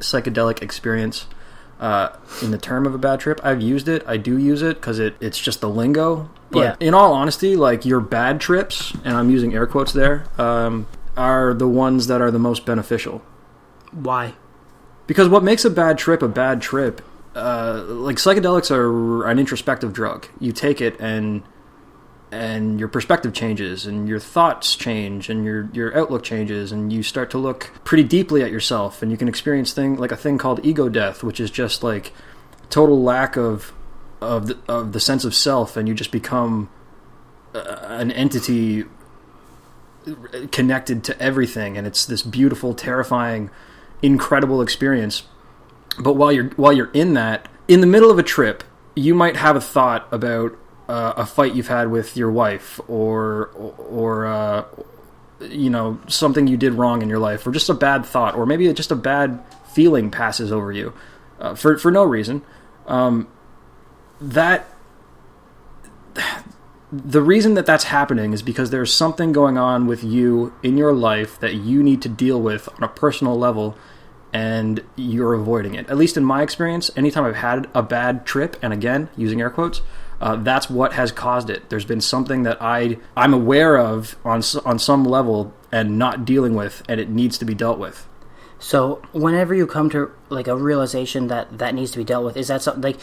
psychedelic experience in the term of a bad trip. I've used it. I do use it because it's just the lingo. But in all honesty, like, your bad trips, and I'm using air quotes there, are the ones that are the most beneficial. Why? Because what makes a bad trip, like, psychedelics are an introspective drug. You take it and your perspective changes, and your thoughts change, and your outlook changes, and you start to look pretty deeply at yourself, and you can experience a thing called ego death, which is just like total lack of the sense of self, and you just become an entity connected to everything, and it's this beautiful, terrifying, incredible experience. But while you're in that, in the middle of a trip, you might have a thought about a fight you've had with your wife, or something you did wrong in your life, or just a bad thought, or maybe just a bad feeling passes over you for no reason. The reason that's happening is because there's something going on with you in your life that you need to deal with on a personal level, and you're avoiding it. At least in my experience, anytime I've had a bad trip, and again, using air quotes, that's what has caused it. There's been something that I'm aware of on some level and not dealing with, and it needs to be dealt with. So whenever you come to like a realization that needs to be dealt with, is that something like,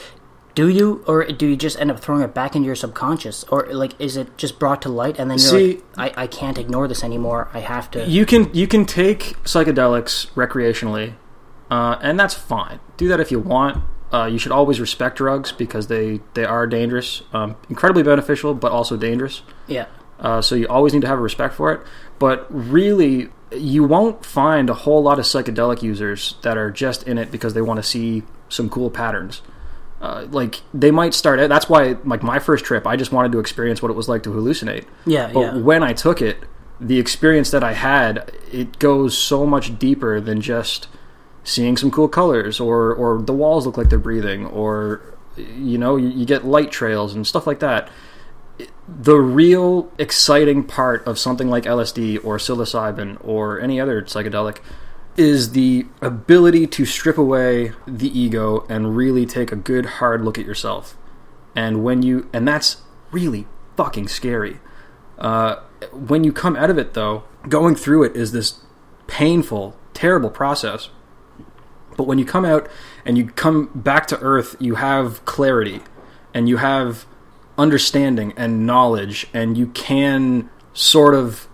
do you just end up throwing it back into your subconscious, or like is it just brought to light and then you're like, I can't ignore this anymore, I have to? You can take psychedelics recreationally, and that's fine. Do that if you want. You should always respect drugs because they are dangerous, incredibly beneficial, but also dangerous. Yeah. So you always need to have a respect for it. But really, you won't find a whole lot of psychedelic users that are just in it because they want to see some cool patterns. Like, they might start out, that's why, like, my first trip, I just wanted to experience what it was like to hallucinate. But when I took it, the experience that I had, it goes so much deeper than just seeing some cool colors, or the walls look like they're breathing, or, you get light trails and stuff like that. The real exciting part of something like LSD or psilocybin or any other psychedelic is the ability to strip away the ego and really take a good hard look at yourself. And that's really fucking scary. When you come out of it, though, going through it is this painful, terrible process. But when you come out and you come back to earth, you have clarity and you have understanding and knowledge, and you can sort of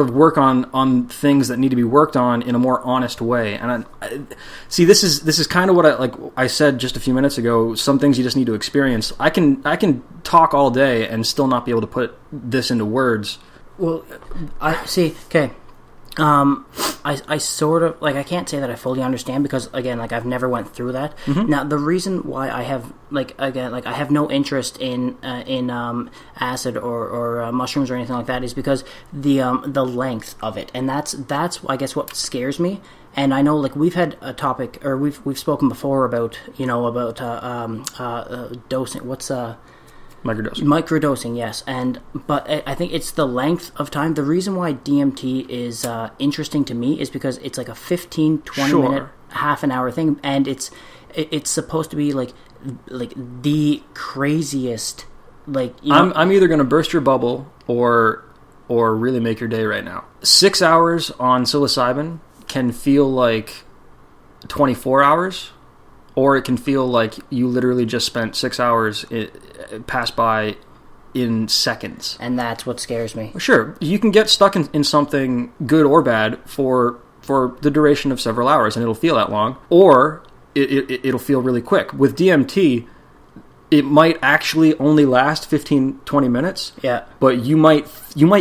work on things that need to be worked on in a more honest way. And see, this is kind of what I said just a few minutes ago. Some things you just need to experience. I can talk all day and still not be able to put this into words. Well, I see. Okay. I sort of, like, I can't say that I fully understand because, again, like, I've never went through that. Mm-hmm. Now, the reason why I have, like, again, like, I have no interest in acid or mushrooms or anything like that is because the length of it, and that's I guess what scares me. And I know, like, we've had a topic, or we've spoken before about dosing. What's Microdosing, yes. But I think it's the length of time. The reason why DMT is interesting to me is because it's like a 15, 20 minute, half an hour thing, and it's supposed to be like the craziest. Like, I'm either going to burst your bubble or really make your day right now. 6 hours on psilocybin can feel like 24 hours. Or it can feel like you literally just spent 6 hours pass by in seconds. And that's what scares me. Sure, you can get stuck in something good or bad for the duration of several hours, and it'll feel that long. Or it'll feel really quick. With DMT, it might actually only last 15, 20 minutes. Yeah. But you might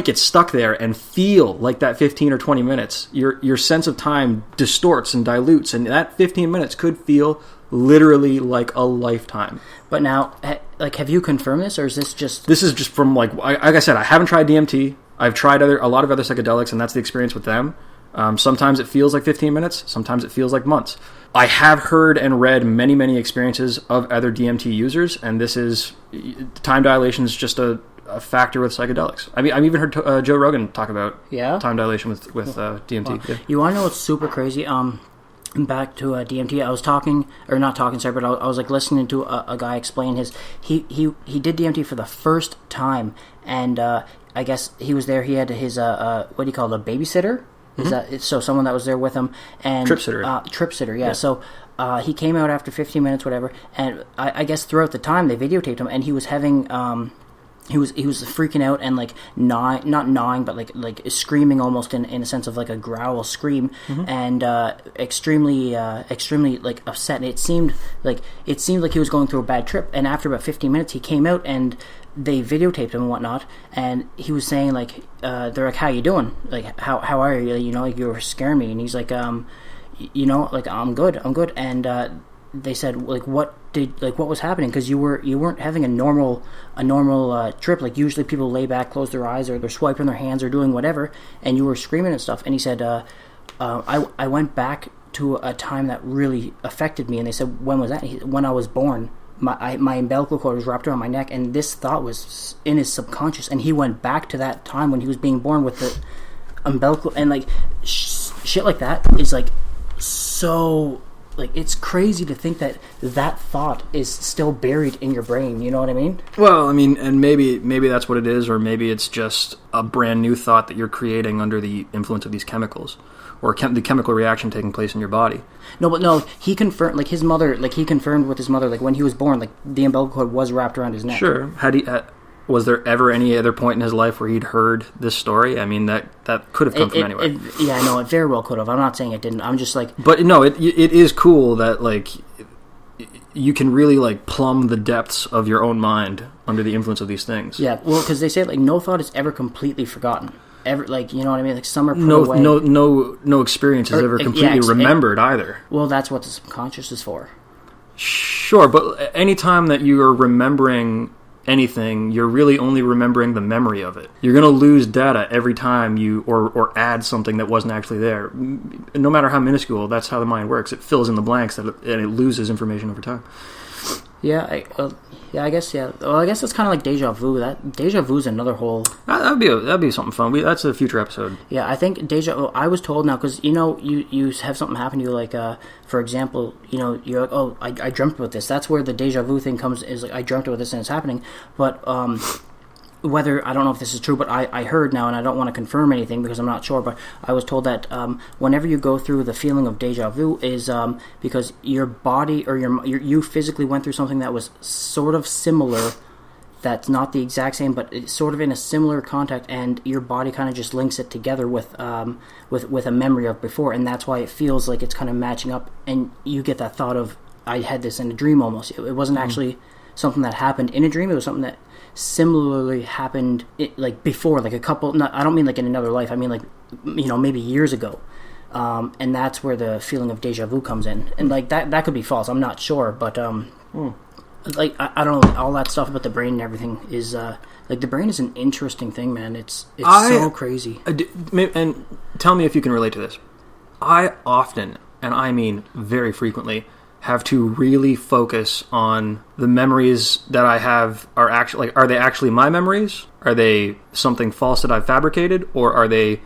get stuck there and feel like that 15 or 20 minutes. Your sense of time distorts and dilutes, and that 15 minutes could feel literally like a lifetime. But now, like, have you confirmed this, or is this just... This is just from, like I said, I haven't tried DMT. I've tried a lot of other psychedelics, and that's the experience with them. Sometimes it feels like 15 minutes. Sometimes it feels like months. I have heard and read many, many experiences of other DMT users, and this is... Time dilation is just a factor with psychedelics. I mean, I've even heard Joe Rogan talk about time dilation with DMT. Yeah. You want to know what's super crazy? back to DMT. I was talking, or not talking, sorry, but I was like listening to a guy explain his. He did DMT for the first time, and I guess he was there. He had his what do you call it, a babysitter? Is that so? Someone that was there with him, and trip sitter. Trip sitter, yeah. So he came out after 15 minutes, whatever, and I guess throughout the time they videotaped him, and he was having. He was freaking out and like not gnawing, but like screaming almost in a sense of like a growl scream, and extremely like upset. And it seemed like he was going through a bad trip. And after about 15 minutes, he came out and they videotaped him and whatnot. And he was saying like, they're like, "How you doing? Like how are you? You know, like you were scaring me." And he's like, "You know, like I'm good." And they said like, what was happening, because you weren't having a normal trip. Like usually people lay back, close their eyes, or they're swiping their hands or doing whatever, and you were screaming and stuff. And he said, I went back to a time that really affected me. And they said, when was that? When I was born. My umbilical cord was wrapped around my neck, and this thought was in his subconscious, and he went back to that time when he was being born with the umbilical, and like shit like that is like so. Like, it's crazy to think that thought is still buried in your brain. You know what I mean? Well, I mean, and maybe that's what it is, or maybe it's just a brand new thought that you're creating under the influence of these chemicals, or the chemical reaction taking place in your body. No, he confirmed, like his mother, like he confirmed with his mother, like when he was born, like the umbilical cord was wrapped around his neck. Sure. Was there ever any other point in his life where he'd heard this story? I mean, that could have come from anywhere. Yeah, I know, it very well could have. I'm not saying it didn't. I'm just like... But no, it is cool that, like, you can really, like, plumb the depths of your own mind under the influence of these things. Yeah, well, because they say, like, no thought is ever completely forgotten. Ever, like, you know what I mean? Like, some are put away. No experience is ever completely remembered either. Well, that's what the subconscious is for. Sure, but anytime that you are remembering anything, you're really only remembering the memory of it. You're going to lose data every time you or add something that wasn't actually there. No matter how minuscule, that's how the mind works. It fills in the blanks and it loses information over time. Yeah, I guess, yeah. Well, I guess it's kind of like deja vu. That deja vu is another whole... That'd be something fun. That's a future episode. Yeah, I think I was told now, because, you know, you have something happen to you, like, for example, you know, you're like, oh, I dreamt about this. That's where the deja vu thing comes, is like, I dreamt about this and it's happening. But, whether, I don't know if this is true, but I heard now, and I don't want to confirm anything because I'm not sure, but I was told that whenever you go through the feeling of deja vu is because your body or you physically went through something that was sort of similar, that's not the exact same, but it's sort of in a similar contact, and your body kind of just links it together with a memory of before, and that's why it feels like it's kind of matching up, and you get that thought of, I had this in a dream almost. It wasn't actually something that happened in a dream, it was something that similarly happened like before, like a couple, I don't mean like in another life, I mean like, you know, maybe years ago, and that's where the feeling of deja vu comes in. And like that could be false, I'm not sure, but like I don't know, all that stuff about the brain and everything is like, the brain is an interesting thing, man. It's so crazy. And tell me if you can relate to this. I often, and I mean very frequently, have to really focus on the memories that I have are they actually my memories? Are they something false that I've fabricated? Or are they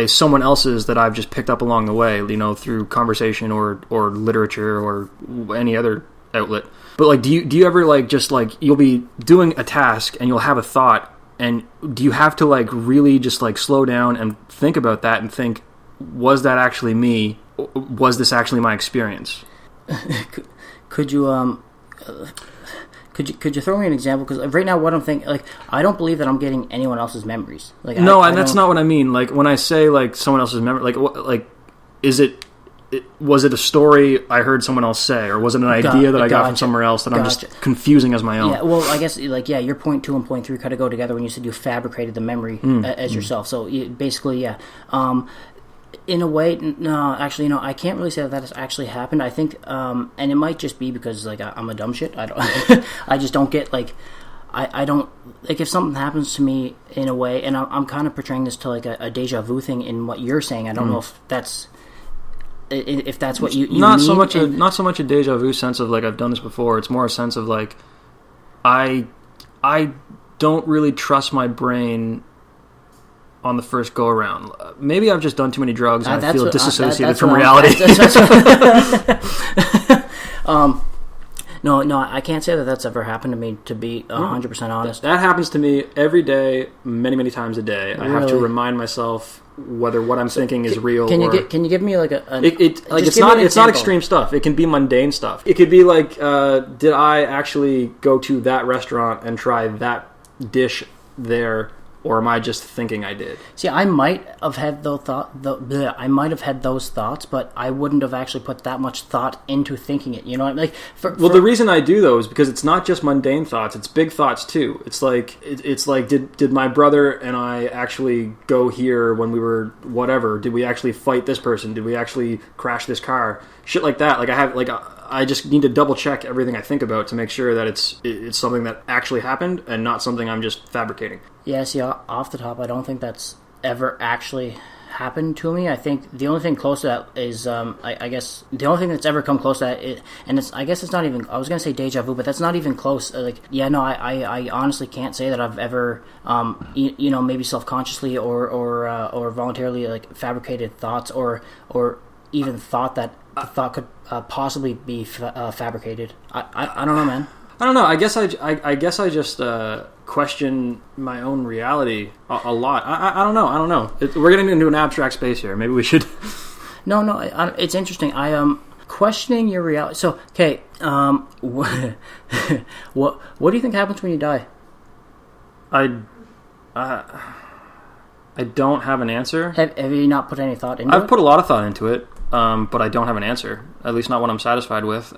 someone else's that I've just picked up along the way, you know, through conversation or literature or any other outlet? But like, do you ever like, just like, you'll be doing a task and you'll have a thought, and do you have to like really just like slow down and think about that and think, was that actually me? Was this actually my experience? Could you throw me an example? Because right now, what I'm thinking, like, I don't believe that I'm getting anyone else's memories. Like, no, and that's not what I mean. Like, when I say like someone else's memory, like, was it a story I heard someone else say, or was it an idea that I got from somewhere else that I'm just confusing as my own? Yeah, well, I guess, like, yeah, your point 2 and point 3 kind of go together when you said you fabricated the memory as yourself. So basically, yeah. In a way, no, actually, no, I can't really say that has actually happened. I think, and it might just be because, like, I'm a dumb shit. I don't, I just don't get, like, I don't, like, if something happens to me in a way, and I'm kind of portraying this to, like, a deja vu thing in what you're saying. I don't know if that's what you not mean. Not so much a deja vu sense of, like, I've done this before. It's more a sense of, like, I don't really trust my brain on the first go around. Maybe I've just done too many drugs and I feel disassociated from what reality. No, I can't say that that's ever happened to me, to be 100% honest. That happens to me every day, many, many times a day. I have to remind myself whether what I'm thinking is real. Can you give me like it's not extreme stuff. It can be mundane stuff. It could be like, did I actually go to that restaurant and try that dish there, or am I just thinking I did? See, I might have had those thoughts, but I wouldn't have actually put that much thought into thinking it. You know, like the reason I do though is because it's not just mundane thoughts; it's big thoughts too. It's like did my brother and I actually go here when we were whatever? Did we actually fight this person? Did we actually crash this car? Shit like that. Like I just need to double check everything I think about to make sure that it's something that actually happened and not something I'm just fabricating. Yeah, see, off the top, I don't think that's ever actually happened to me. I think the only thing close to that is, I guess, the only thing that's ever come close to that, I guess it's not even, I was going to say deja vu, but that's not even close. I honestly can't say that I've ever, maybe self-consciously or voluntarily, like, fabricated thoughts or even thought that the thought could possibly be fabricated. I don't know, man. I don't know. I guess I just question my own reality a lot. I don't know. We're getting into an abstract space here. Maybe we should. No. It's interesting. I am questioning your reality. So, okay. What do you think happens when you die? I don't have an answer. Have you not put any thought into it? I've put a lot of thought into it, but I don't have an answer. At least not one I'm satisfied with.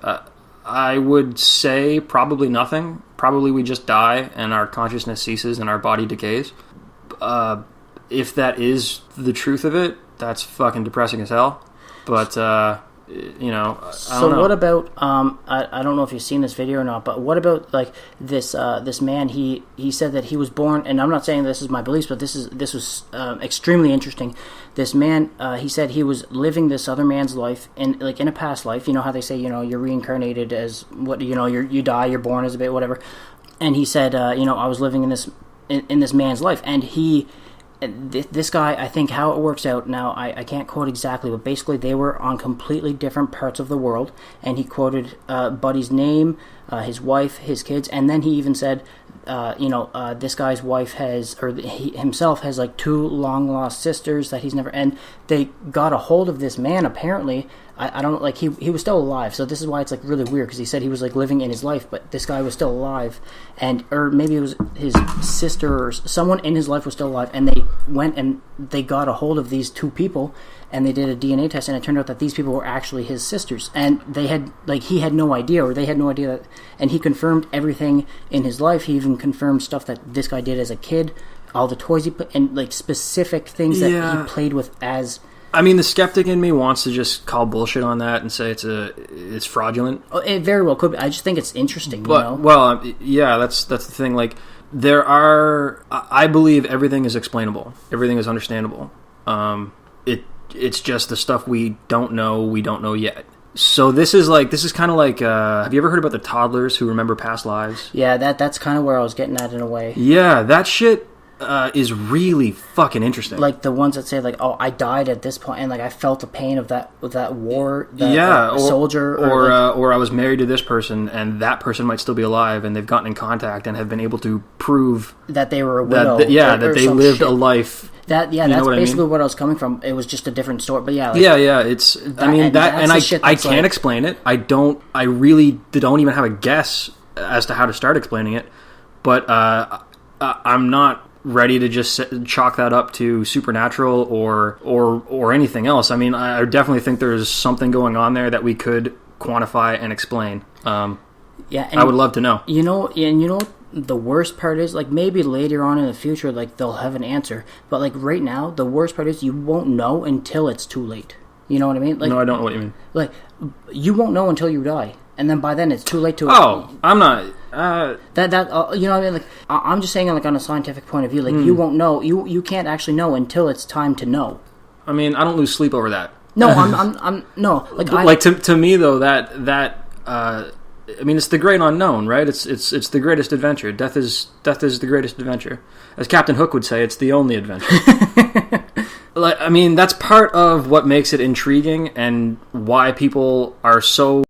I would say probably nothing. Probably we just die and our consciousness ceases and our body decays. If that is the truth of it, that's fucking depressing as hell. But, I don't know. So what about, I don't know if you've seen this video or not, but what about, like, this man, he said that he was born, and I'm not saying this is my beliefs, but this was extremely interesting. This man, he said he was living this other man's life in a past life. You know how they say, you're reincarnated as what, you die, you're born as a bit, whatever. And he said, I was living in this man's life, and this guy, I think how it works out now, I can't quote exactly, but basically they were on completely different parts of the world, and he quoted Buddy's name, his wife, his kids, and then he even said, this guy's wife he himself has like 2 long-lost sisters that he's never, and they got a hold of this man apparently. I don't, like, he was still alive, so this is why it's, like, really weird, because he said he was, like, living in his life, but this guy was still alive, or maybe it was his sister or someone in his life was still alive, and they went and they got a hold of these 2 people, and they did a DNA test, and it turned out that these people were actually his sisters, and they had, like, he had no idea, or they had no idea that, and he confirmed everything in his life. He even confirmed stuff that this guy did as a kid, all the toys he put, and, like, specific things that he played with as... I mean, the skeptic in me wants to just call bullshit on that and say it's fraudulent. Oh, it very well could be. I just think it's interesting, but, well, yeah, that's the thing. Like, I believe everything is explainable. Everything is understandable. It's just the stuff we don't know yet. So this is kind of like, have you ever heard about the toddlers who remember past lives? Yeah, that's kind of where I was getting at in a way. Yeah, that shit is really fucking interesting. Like the ones that say, like, oh, I died at this point, and like I felt the pain of that war, soldier, or I was married to this person, and that person might still be alive, and they've gotten in contact and have been able to prove that they were a widow, that they lived a life. That's basically what I was coming from. It was just a different story, but yeah, it's. I can't explain it. I really don't even have a guess as to how to start explaining it, but I'm not ready to just chalk that up to supernatural or anything else. I mean, I definitely think there's something going on there that we could quantify and explain. And I would love to know. You know, the worst part is, like, maybe later on in the future, like, they'll have an answer. But, like, right now, the worst part is you won't know until it's too late. You know what I mean? Like, no, I don't know what you mean. Like, you won't know until you die. And then by then it's too late to... Oh, I'm not... you know what I mean? Like, I'm just saying, like, on a scientific point of view, like, you won't know. You can't actually know until it's time to know. I mean, I don't lose sleep over that. No, I'm no. Like to me, though, that I mean, it's the great unknown, right? It's the greatest adventure. Death is the greatest adventure. As Captain Hook would say, it's the only adventure. I mean, that's part of what makes it intriguing and why people are so